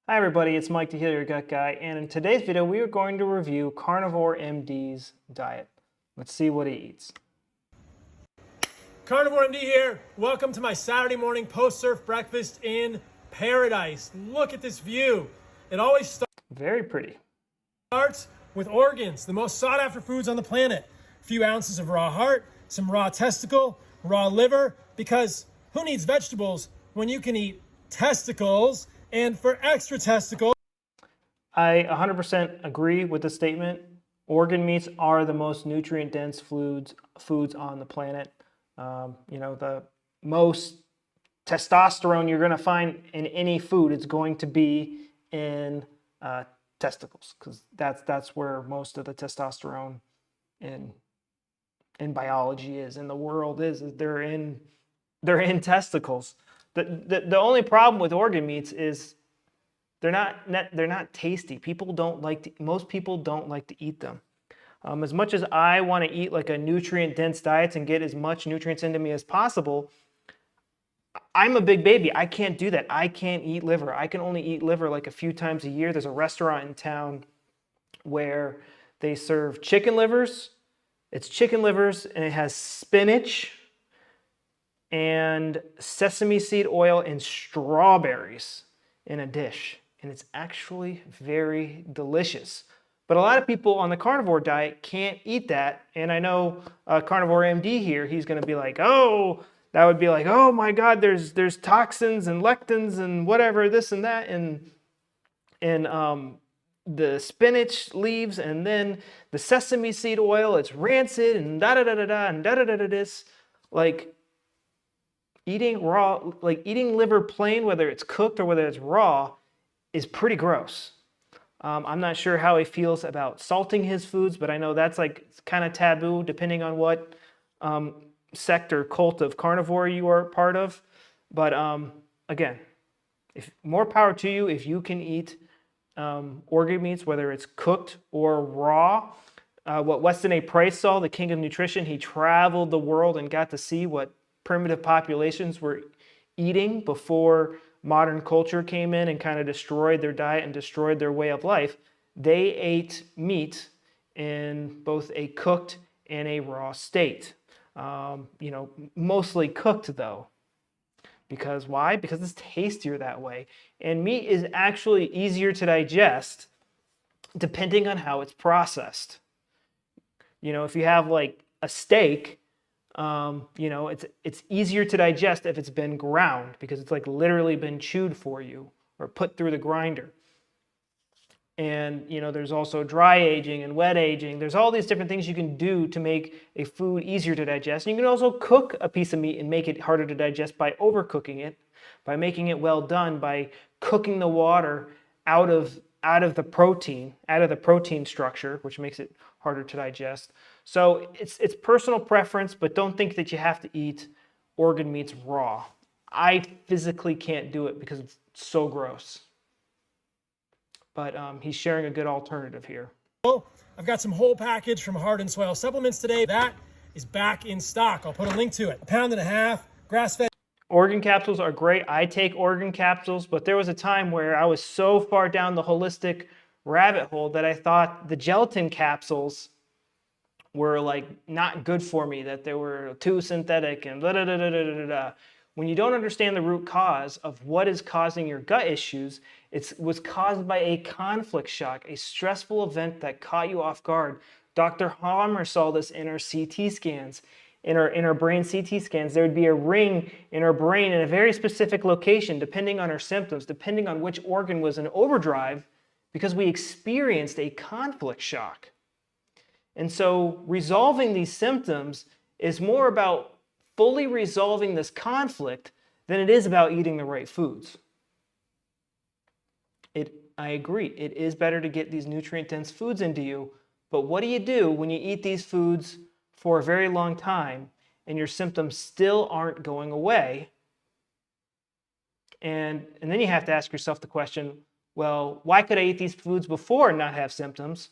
Hi everybody, it's Mike the Heal Your Gut Guy, and in today's video we are going to review Carnivore MD's diet. Let's see what he eats. Carnivore MD here. Welcome to my Saturday morning post-surf breakfast in paradise. Look at this view. It always Very pretty. starts with organs, the most sought after foods on the planet. A few ounces of raw heart, some raw testicle, raw liver, because who needs vegetables when you can eat testicles? And for extra testicles, I 100% agree with the statement. Organ meats are the most nutrient-dense foods on the planet. The most testosterone you're going to find in any food is going to be in testicles, because that's where most of the testosterone in biology is, in the world is they're in testicles. The only problem with organ meats is they're not tasty. Most people don't like to eat them. As much as I want to eat like a nutrient-dense diet and get as much nutrients into me as possible, I'm a big baby. I can't do that. I can't eat liver. I can only eat liver like a few times a year. There's a restaurant in town where they serve chicken livers. It's chicken livers and it has spinach and sesame seed oil and strawberries in a dish. And it's actually very delicious. But a lot of people on the carnivore diet can't eat that. And I know Carnivore MD here, he's going to be like, oh, that would be like, oh my God, there's toxins and lectins and whatever, this and that, and the spinach leaves, and then the sesame seed oil, it's rancid, and da da da da da, and da da da da this. Like, eating liver plain, whether it's cooked or whether it's raw, is pretty gross. I'm not sure how he feels about salting his foods, but I know that's like kind of taboo depending on what sect or cult of carnivore you are part of. But again, more power to you if you can eat organ meats, whether it's cooked or raw. What Weston A. Price saw, the king of nutrition, he traveled the world and got to see what primitive populations were eating before modern culture came in and kind of destroyed their diet and destroyed their way of life. They ate meat in both a cooked and a raw state. Mostly cooked though. Because why? Because it's tastier that way. And meat is actually easier to digest depending on how it's processed. If you have like a steak, it's easier to digest if it's been ground, because it's like literally been chewed for you or put through the grinder. And there's also dry aging and wet aging. There's all these different things you can do to make a food easier to digest. And you can also cook a piece of meat and make it harder to digest by overcooking it, by making it well done, by cooking the water out of the protein structure, which makes it harder to digest. So it's personal preference, but don't think that you have to eat organ meats raw. I physically can't do it because it's so gross. But he's sharing a good alternative here. I've got some whole package from Heart and Soil Supplements today. That is back in stock. I'll put a link to it. 1.5 pounds, grass-fed. Organ capsules are great. I take organ capsules, but there was a time where I was so far down the holistic rabbit hole that I thought the gelatin capsules were like not good for me, that they were too synthetic and da da da da da da da. When you don't understand the root cause of what is causing your gut issues, it was caused by a conflict shock, a stressful event that caught you off guard. Dr. Harmer saw this in our CT scans. In our brain CT scans, there would be a ring in our brain in a very specific location, depending on our symptoms, depending on which organ was in overdrive, because we experienced a conflict shock. And so resolving these symptoms is more about fully resolving this conflict than it is about eating the right foods. I agree, it is better to get these nutrient-dense foods into you, but what do you do when you eat these foods for a very long time and your symptoms still aren't going away? And then you have to ask yourself the question, well, why could I eat these foods before and not have symptoms?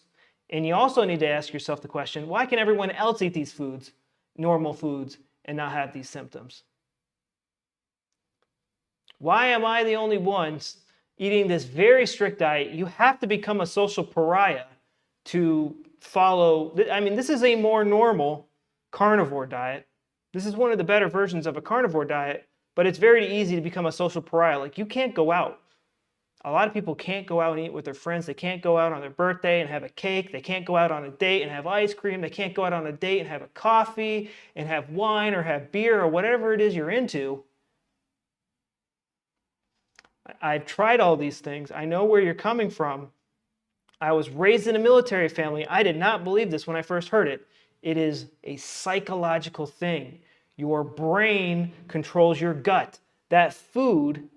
And you also need to ask yourself the question, why can everyone else eat these foods, normal foods, and not have these symptoms? Why am I the only one eating this very strict diet, you have to become a social pariah to follow. I mean, this is a more normal carnivore diet. This is one of the better versions of a carnivore diet, but it's very easy to become a social pariah. Like, you can't go out. A lot of people can't go out and eat with their friends. They can't go out on their birthday and have a cake. They can't go out on a date and have ice cream. They can't go out on a date and have a coffee and have wine or have beer or whatever it is you're into. I've tried all these things. I know where you're coming from. I was raised in a military family. I did not believe this when I first heard it. It is a psychological thing. Your brain controls your gut. That food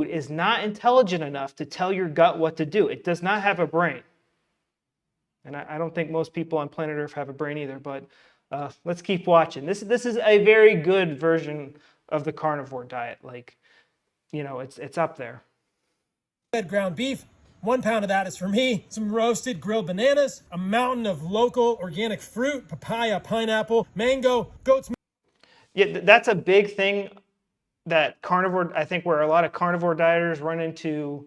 is not intelligent enough to tell your gut what to do. It does not have a brain. And I don't think most people on planet Earth have a brain either, but let's keep watching. This is a very good version of the carnivore diet. Like, you know, it's up there. Ground beef, 1 pound of that is for me. Some roasted grilled bananas, a mountain of local organic fruit, papaya, pineapple, mango, goat's milk. Yeah, that's a big thing that carnivore, I think where a lot of carnivore dieters run into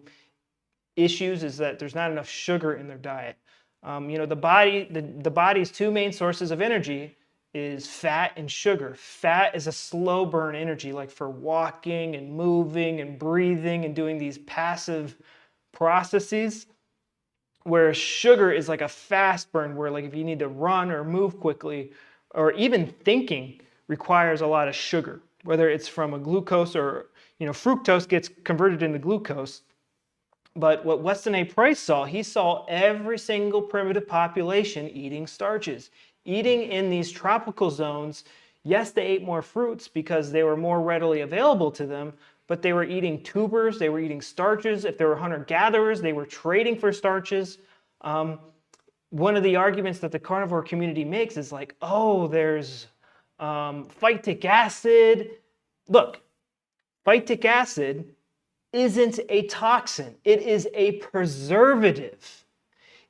issues is that there's not enough sugar in their diet. You know, the body's two main sources of energy is fat and sugar. Fat is a slow burn energy, like for walking and moving and breathing and doing these passive processes, whereas sugar is like a fast burn, where like if you need to run or move quickly, or even thinking requires a lot of sugar, whether it's from a glucose or, you know, fructose gets converted into glucose. But what Weston A. Price saw, he saw every single primitive population eating starches. Eating in these tropical zones, yes, they ate more fruits because they were more readily available to them, but they were eating tubers, they were eating starches. If they were hunter-gatherers, they were trading for starches. One of the arguments that the carnivore community makes is like, oh, there's phytic acid. Look, phytic acid isn't a toxin. It is a preservative.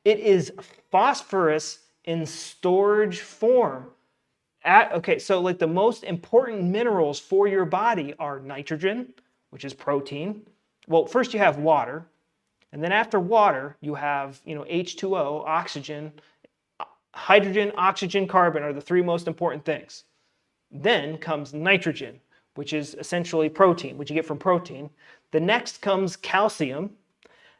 It is phosphorus in storage form. Okay, so like the most important minerals for your body are nitrogen, which is protein. Well, first you have water, and then after water, you have, you know, H2O, oxygen, hydrogen, oxygen, carbon are the three most important things. Then comes nitrogen, which is essentially protein, which you get from protein. The next comes calcium,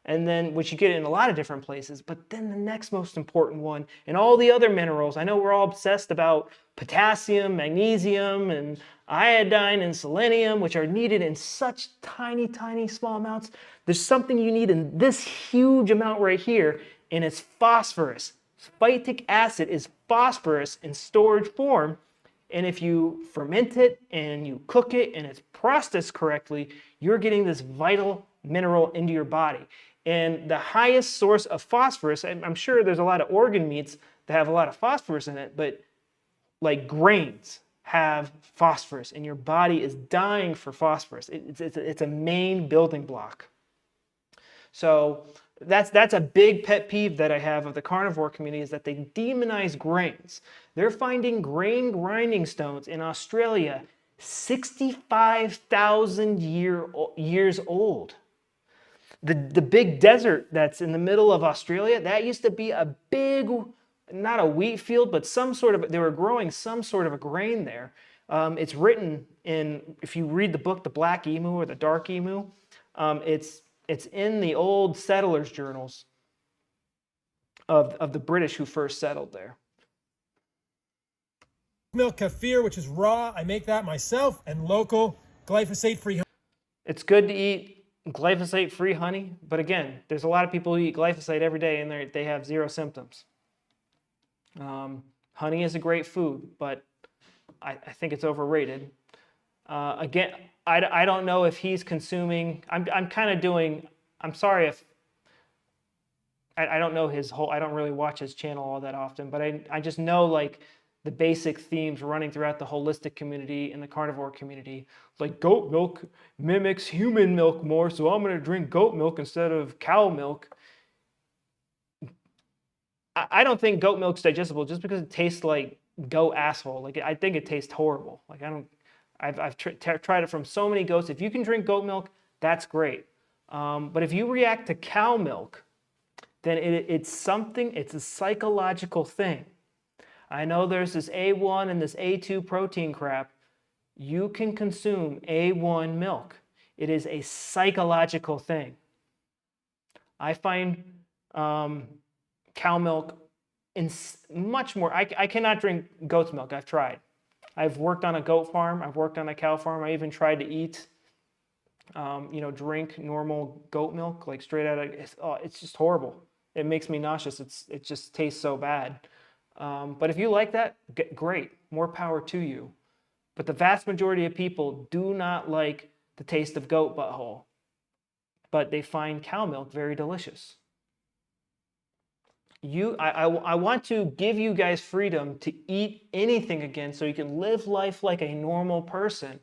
and then which you get in a lot of different places. But then the next most important one, and all the other minerals, I know we're all obsessed about potassium, magnesium, and iodine and selenium, which are needed in such tiny, tiny small amounts. There's something you need in this huge amount right here, and it's phosphorus. Phytic acid is phosphorus in storage form. And if you ferment it and you cook it and it's processed correctly, you're getting this vital mineral into your body. And the highest source of phosphorus, I'm sure there's a lot of organ meats that have a lot of phosphorus in it, but like grains have phosphorus, and your body is dying for phosphorus. It's a main building block. So that's a big pet peeve that I have of the carnivore community, is that they demonize grains. They're finding grain grinding stones in Australia 65,000 years old. The big desert that's in the middle of Australia, that used to be a big, not a wheat field, but some sort of, they were growing some sort of a grain there. It's written in, if you read the book, The Black Emu or The Dark Emu, it's in the old settlers' journals of the British who first settled there. Milk kefir, which is raw. I make that myself, and local glyphosate-free. It's good to eat glyphosate-free honey, but again, there's a lot of people who eat glyphosate every day and they have zero symptoms. Honey is a great food, but I think it's overrated. Again, I don't know if he's consuming. I'm kind of doing. I'm sorry if I don't know his whole. I don't really watch his channel all that often, but I just know like the basic themes running throughout the holistic community and the carnivore community. Like goat milk mimics human milk more, so I'm going to drink goat milk instead of cow milk. I don't think goat milk's digestible just because it tastes like goat asshole. Like I think it tastes horrible. Like I don't. I've tried it from so many goats. If you can drink goat milk, that's great. But if you react to cow milk, then it's a psychological thing. I know there's this A1 and this A2 protein crap. You can consume A1 milk. It is a psychological thing. I find cow milk much more. I cannot drink goat's milk. I've tried. I've worked on a goat farm. I've worked on a cow farm. I even tried to eat, drink normal goat milk, like straight out of. It's just horrible. It makes me nauseous. It just tastes so bad. But if you like that, great. More power to you. But the vast majority of people do not like the taste of goat butthole, but they find cow milk very delicious. I want to give you guys freedom to eat anything again so you can live life like a normal person.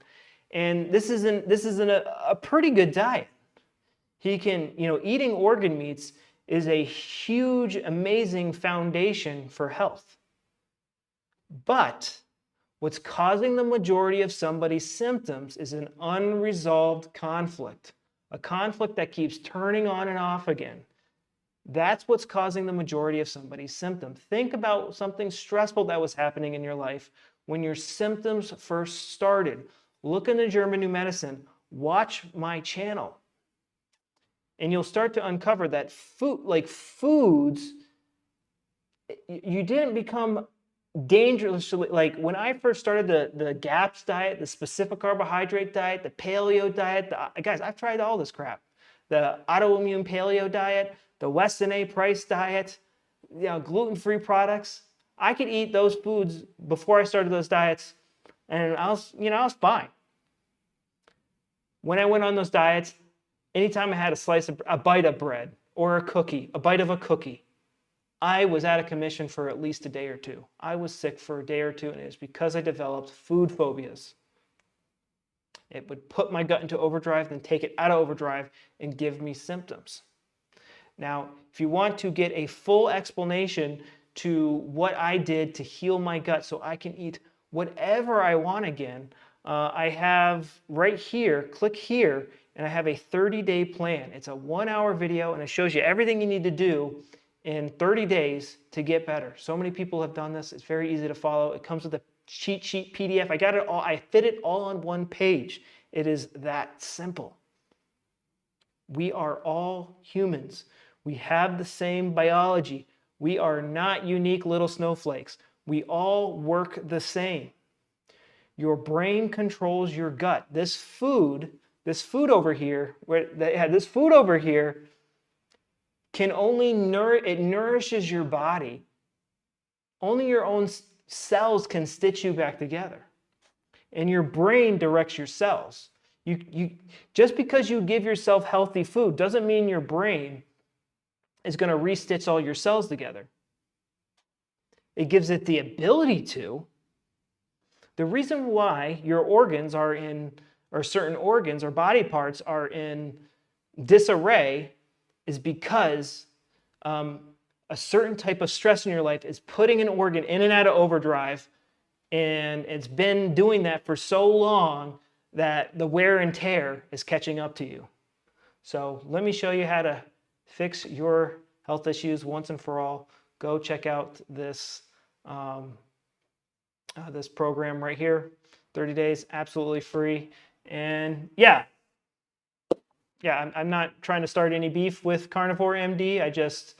And this is a pretty good diet. Eating organ meats is a huge, amazing foundation for health. But what's causing the majority of somebody's symptoms is an unresolved conflict, a conflict that keeps turning on and off again. That's what's causing the majority of somebody's symptoms. Think about something stressful that was happening in your life when your symptoms first started. Look into German New Medicine. Watch my channel. And you'll start to uncover that foods, you didn't become dangerously, like when I first started the GAPS diet, the specific carbohydrate diet, the paleo diet, guys, I've tried all this crap. The autoimmune paleo diet, the Weston A. Price diet, gluten-free products. I could eat those foods before I started those diets, and I was fine. When I went on those diets, anytime I had a bite of bread or a bite of a cookie, I was out of commission for at least a day or two. I was sick for a day or two, and it was because I developed food phobias. It would put my gut into overdrive, then take it out of overdrive and give me symptoms. Now, if you want to get a full explanation to what I did to heal my gut so I can eat whatever I want again, I have right here, click here, and I have a 30-day plan. It's a 1-hour video, and it shows you everything you need to do in 30 days to get better. So many people have done this. It's very easy to follow. It comes with a cheat sheet PDF. I got it all. I fit it all on one page. It is that simple. We are all humans. We have the same biology. We are not unique little snowflakes. We all work the same. Your brain controls your gut. This food over here, can only nourishes your body. Only your own cells can stitch you back together. And your brain directs your cells. Just because you give yourself healthy food doesn't mean your brain is going to restitch all your cells together. It gives it the ability to. The reason why your organs or certain organs or body parts are in disarray is because a certain type of stress in your life is putting an organ in and out of overdrive, and it's been doing that for so long that the wear and tear is catching up to you. So let me show you how to fix your health issues once and for all. Go check out this this program right here, 30 days, absolutely free. And I'm not trying to start any beef with Carnivore MD. I just,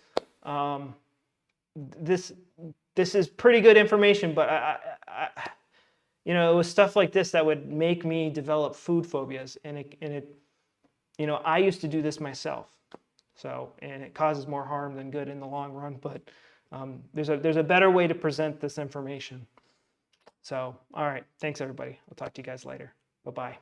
this is pretty good information, but it was stuff like this that would make me develop food phobias. And I used to do this myself. So, and it causes more harm than good in the long run, but there's a better way to present this information. So, all right. Thanks everybody. I'll talk to you guys later. Bye-bye.